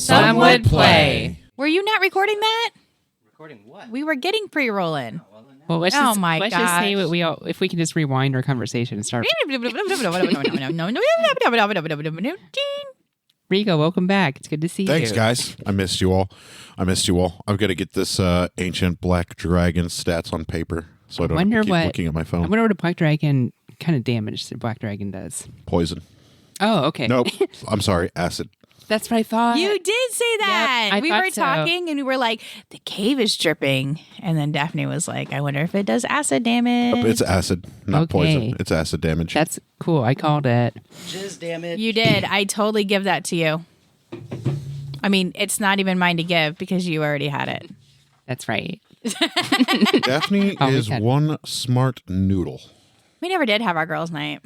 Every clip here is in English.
Some would play. Were you not recording that? Recording what? We were getting pre-rolling. Well, let's Oh just my let's just say gosh. what we all, if we can just rewind our conversation and start. Rico, welcome back. It's good to see you. Thanks, guys. I missed you all. I've got to get this ancient black dragon stats on paper, so I don't have to keep looking at my I phone. wonder what a black dragon kind of damage the black dragon does. Poison. Oh, okay. Nope. I'm sorry. Acid. That's what I thought. You did say that. I we thought were so. talking and we were like, the cave is dripping. And then Daphne was like, I wonder if it does acid damage. It's acid, not Okay. poison. It's acid damage. That's cool. I called it. Jizz, damn it. You did. I totally give that to you. I mean, it's not even mine to give because you already had it. That's right. Daphne Oh, we is can. one smart noodle. We never did have our girls' night.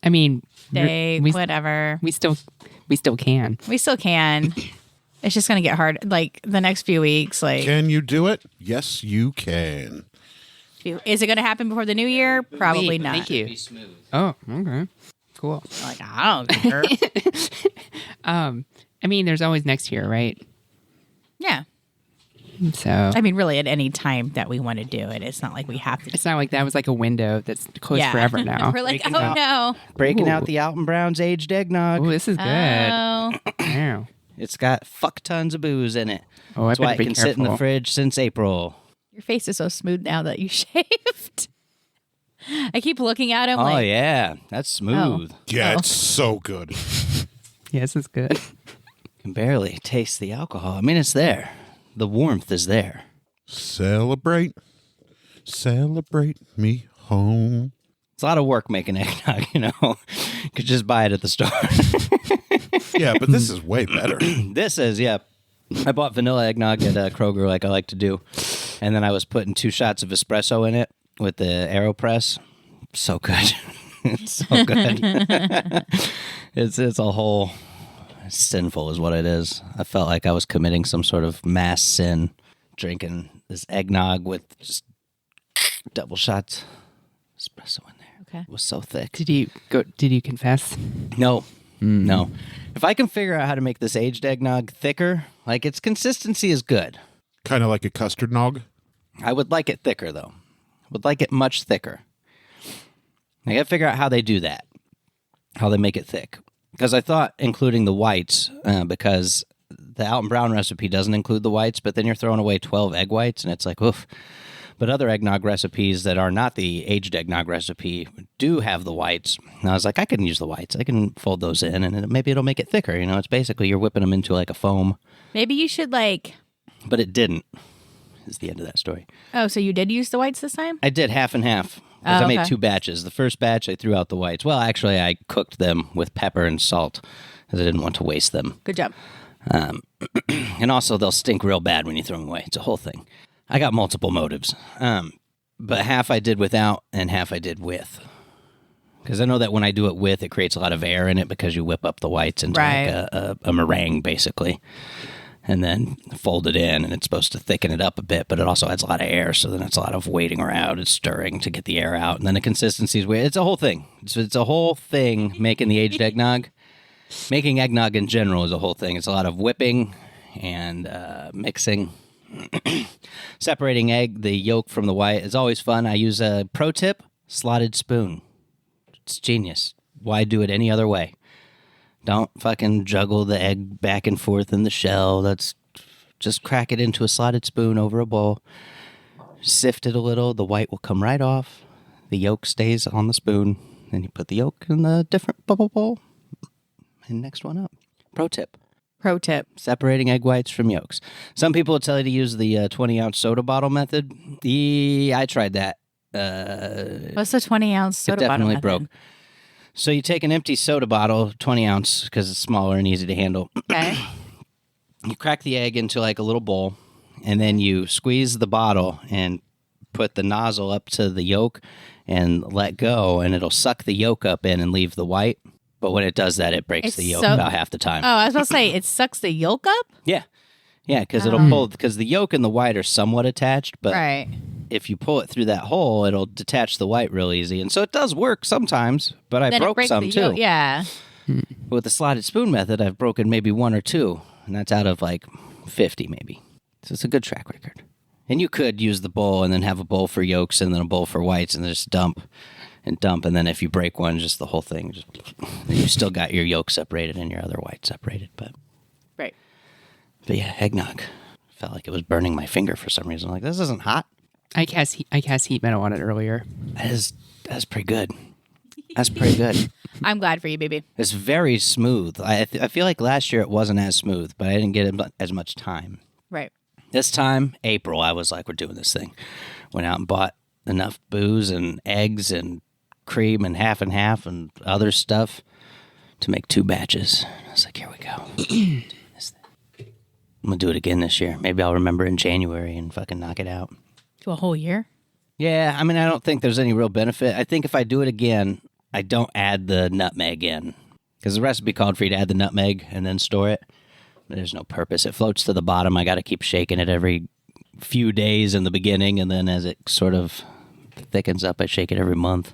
I mean, Day, whatever. we still can. We still can. It's just going to get hard. Like the next few weeks. Like, Can you do it? Yes, you can. is it going to happen before the new year? Probably not. Thank you. Be smooth. Oh, okay. Cool. Like, I don't care. I mean, there's always next year, right? Yeah. So I mean, really, at any time that we want to do it, it's not like we have to. it's not like that was like a window that's closed Yeah. forever now. We're like, Breaking oh out. no. Breaking Ooh. out the Alton Brown's aged eggnog. Oh, this is good. Oh. Wow. It's got fuck tons of booze in it. Oh, I That's why better it be can sit in the careful. fridge since April. Your face is so smooth now that you shaved. I keep looking at him Oh, like, yeah. That's smooth. Yeah, Oh. it's so good. Yes, it's good. Can barely taste the alcohol. I mean, it's there. The warmth is there. Celebrate me home. It's a lot of work making eggnog, you know. You could just buy it at the store. Yeah, but this is way better. This is, yeah. I bought vanilla eggnog at Kroger like I like to do. And then I was putting 2 shots of espresso in it with the AeroPress. So good. It's so good. It's a whole sinful is what it is. I felt like I was committing some sort of mass sin drinking this eggnog with just double shots espresso in there. Okay. It was so thick. Did you confess? No. No. If I can figure out how to make this aged eggnog thicker, like its consistency is good. Kind of like a custard nog. I would like it thicker, though. Would like it much thicker. I gotta figure out how they do that, how they make it thick. Because I thought including the whites, because the Alton Brown recipe doesn't include the whites, but then you're throwing away 12 egg whites, and it's like, oof. But other eggnog recipes that are not the aged eggnog recipe do have the whites. And I was like, I can use the whites. I can fold those in, and maybe it'll make it thicker. You know, it's basically you're whipping them into like a foam. maybe you should like. But it didn't, is the end of that story. Oh, so you did use the whites this time? I did half and half. Because Oh, I made okay. 2 batches. The first batch, I threw out the whites. Well, actually, I cooked them with pepper and salt because I didn't want to waste them. Good job. And also, they'll stink real bad when you throw them away. It's a whole thing. I got multiple motives. But half I did without and half I did with. Because I know that when I do it with, it creates a lot of air in it because you whip up the whites into Right. like a meringue, basically. And then fold it in, and it's supposed to thicken it up a bit, but it also adds a lot of air, so then it's a lot of waiting around and stirring to get the air out. And then the consistency is weird. It's a whole thing. It's a whole thing making the aged eggnog. Making eggnog in general is a whole thing. It's a lot of whipping and mixing. Separating the yolk from the white is always fun. I use a pro tip, slotted spoon. It's genius. Why do it any other way? Don't fucking juggle the egg back and forth in the shell. That's just crack it into a slotted spoon over a bowl. Sift it a little. The white will come right off. The yolk stays on the spoon. Then you put the yolk in the different bubble bowl. And next one up. Pro tip. Pro tip. Separating egg whites from yolks. Some people will tell you to use the 20-ounce soda bottle method. I tried that. What's the 20-ounce It soda bottle definitely method? broke. So you take an empty soda bottle, 20 ounce, because it's smaller and easy to handle. Okay. You crack the egg into like a little bowl, and then you squeeze the bottle and put the nozzle up to the yolk and let go, and it'll suck the yolk up in and leave the white. But when it does that, it breaks It's the yolk so- about half the time. Oh, I was about to say, it sucks the yolk up? Yeah. Yeah, because it'll pull, because the yolk and the white are somewhat attached, but Right. if you pull it through that hole, it'll detach the white real easy. And so it does work sometimes, but I Then it broke breaks some the too. yolk. Yeah. With the slotted spoon method, I've broken maybe 1 or 2. and that's out of like 50 maybe. So it's a good track record. And you could use the bowl and then have a bowl for yolks and then a bowl for whites and then just dump. And then if you break one, just the whole thing. You still got your yolk separated and your other white separated. But yeah, eggnog. Felt like it was burning my finger for some reason. Like, this isn't hot. I cast heat metal on it earlier. That's pretty good. That's pretty good. I'm glad for you, baby. It's very smooth. I feel like last year it wasn't as smooth, but I didn't get as much time. Right. This time, April, I was like, we're doing this thing. Went out and bought enough booze and eggs and cream and half and other stuff to make 2 batches. I was like, here we go. I'm going to do it again this year. Maybe I'll remember in January and fucking knock it out. To a whole year? Yeah, I mean, I don't think there's any real benefit. I think if I do it again, I don't add the nutmeg in. Because the recipe called for you to add the nutmeg and then store it. There's no purpose. It floats to the bottom. I got to keep shaking it every few days in the beginning, and then as it sort of thickens up, I shake it every month.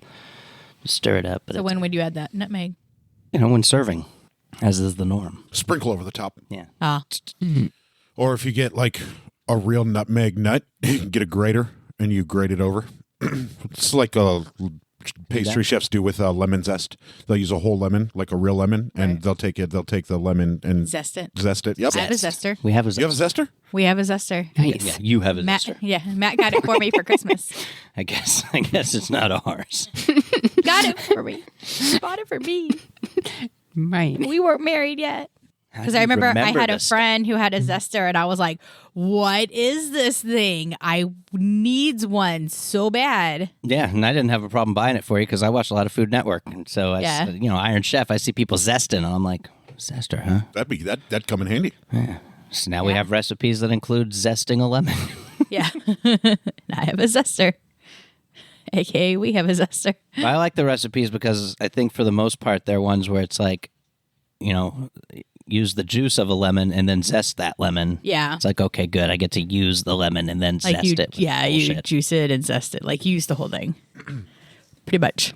Stir it up. But so when would you add that nutmeg? When serving, as is the norm. Sprinkle over the top. Yeah. Or if you get like a real nutmeg nut, you can get a grater and you grate it over. It's like a pastry chefs do with lemon zest. They'll use a whole lemon, like a real lemon, and they'll take the lemon and zest it. Yep. I have a zester. We have a zester. You have a zester? We have a zester. Nice. Yeah, you have a Matt, zester. yeah, Matt got it for me for Christmas. I guess it's not ours. Got it for me. Bought it for me. Right. We weren't married yet. Because I remember I had a friend who had a zester, and I was like, what is this thing? I needs one so bad. Yeah, and I didn't have a problem buying it for you because I watched a lot of Food Network. And so, Iron Chef, I see people zesting, and I'm like, zester, huh? That'd come in handy. Yeah. So now we have recipes that include zesting a lemon. Yeah. And I have a zester. AKA we have a zester. I like the recipes because I think for the most part, they're ones where it's like, use the juice of a lemon and then zest that lemon. Yeah. It's like, okay, good. I get to use the lemon and then zest it. Yeah, you juice it and zest it. Like, you use the whole thing. Pretty much.